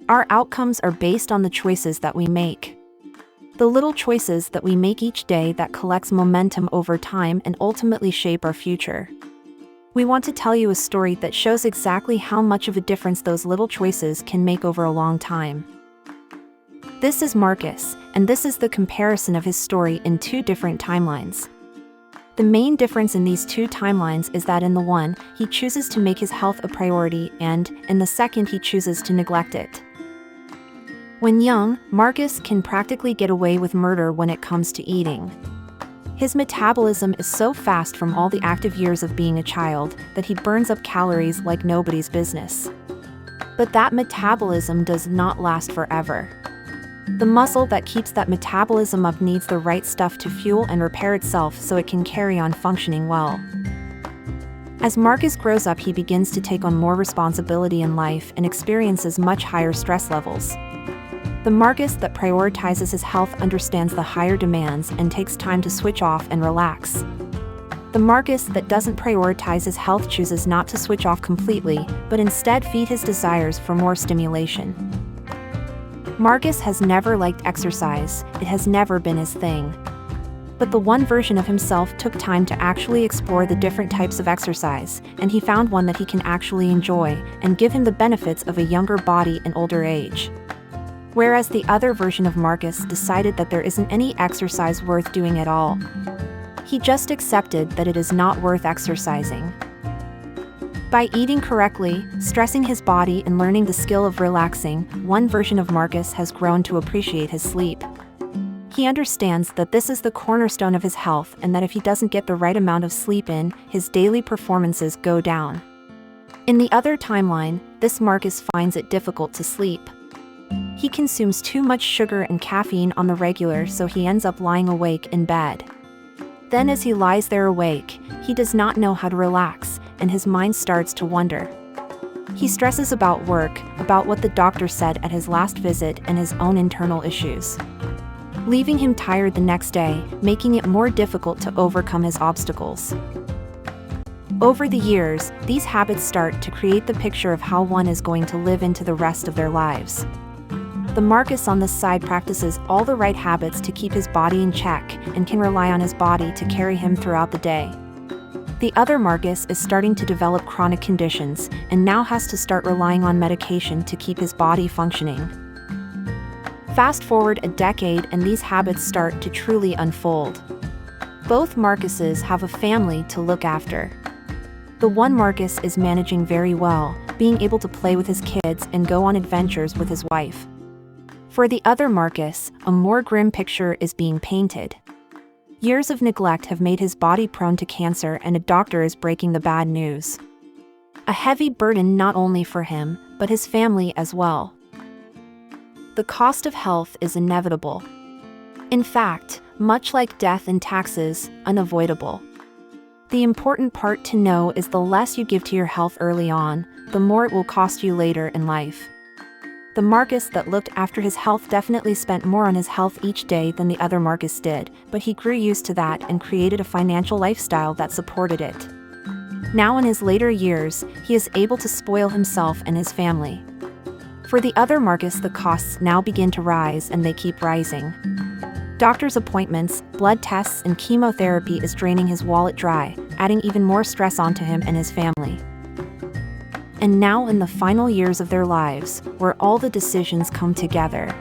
Our outcomes are based on the choices that we make. The little choices that we make each day that collects momentum over time and ultimately shape our future. We want to tell you a story that shows exactly how much of a difference those little choices can make over a long time. This is Marcus, and this is the comparison of his story in two different timelines. The main difference in these two timelines is that in the one, he chooses to make his health a priority, and in the second, he chooses to neglect it. When young, Marcus can practically get away with murder when it comes to eating. His metabolism is so fast from all the active years of being a child that he burns up calories like nobody's business. But that metabolism does not last forever. The muscle that keeps that metabolism up needs the right stuff to fuel and repair itself so it can carry on functioning well. As Marcus grows up, he begins to take on more responsibility in life and experiences much higher stress levels. The Marcus that prioritizes his health understands the higher demands and takes time to switch off and relax. The Marcus that doesn't prioritize his health chooses not to switch off completely, but instead feed his desires for more stimulation. Marcus has never liked exercise, it has never been his thing. But the one version of himself took time to actually explore the different types of exercise, and he found one that he can actually enjoy and give him the benefits of a younger body and older age. Whereas the other version of Marcus decided that there isn't any exercise worth doing at all. He just accepted that it is not worth exercising. By eating correctly, stressing his body, and learning the skill of relaxing, one version of Marcus has grown to appreciate his sleep. He understands that this is the cornerstone of his health and that if he doesn't get the right amount of sleep in, his daily performances go down. In the other timeline, this Marcus finds it difficult to sleep. He consumes too much sugar and caffeine on the regular, so he ends up lying awake in bed. Then as he lies there awake, he does not know how to relax, and his mind starts to wander. He stresses about work, about what the doctor said at his last visit, and his own internal issues, leaving him tired the next day, making it more difficult to overcome his obstacles. Over the years, these habits start to create the picture of how one is going to live into the rest of their lives. The Marcus on this side practices all the right habits to keep his body in check and can rely on his body to carry him throughout the day. The other Marcus is starting to develop chronic conditions and now has to start relying on medication to keep his body functioning. Fast forward a decade and these habits start to truly unfold. Both Marcuses have a family to look after. The one Marcus is managing very well, being able to play with his kids and go on adventures with his wife. For the other Marcus, a more grim picture is being painted. Years of neglect have made his body prone to cancer, and a doctor is breaking the bad news. A heavy burden not only for him, but his family as well. The cost of health is inevitable. In fact, much like death and taxes, unavoidable. The important part to know is the less you give to your health early on, the more it will cost you later in life. The Marcus that looked after his health definitely spent more on his health each day than the other Marcus did, but he grew used to that and created a financial lifestyle that supported it. Now in his later years, he is able to spoil himself and his family. For the other Marcus, the costs now begin to rise, and they keep rising. Doctor's appointments, blood tests, and chemotherapy is draining his wallet dry, adding even more stress onto him and his family. And now in the final years of their lives, where all the decisions come together.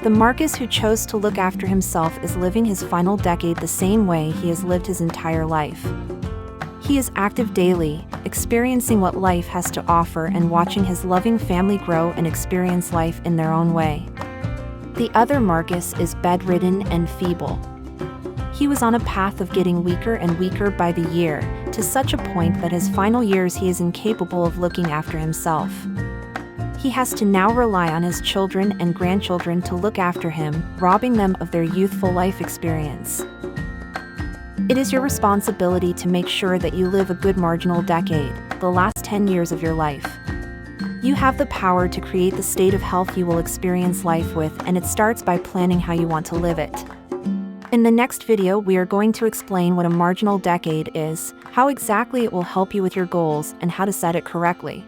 The Marcus who chose to look after himself is living his final decade the same way he has lived his entire life. He is active daily, experiencing what life has to offer and watching his loving family grow and experience life in their own way. The other Marcus is bedridden and feeble. He was on a path of getting weaker and weaker by the year, to such a point that his final years he is incapable of looking after himself. He has to now rely on his children and grandchildren to look after him, robbing them of their youthful life experience. It is your responsibility to make sure that you live a good marginal decade, the last 10 years of your life. You have the power to create the state of health you will experience life with, and it starts by planning how you want to live it. In the next video, we are going to explain what a marginal decade is, how exactly it will help you with your goals, and how to set it correctly.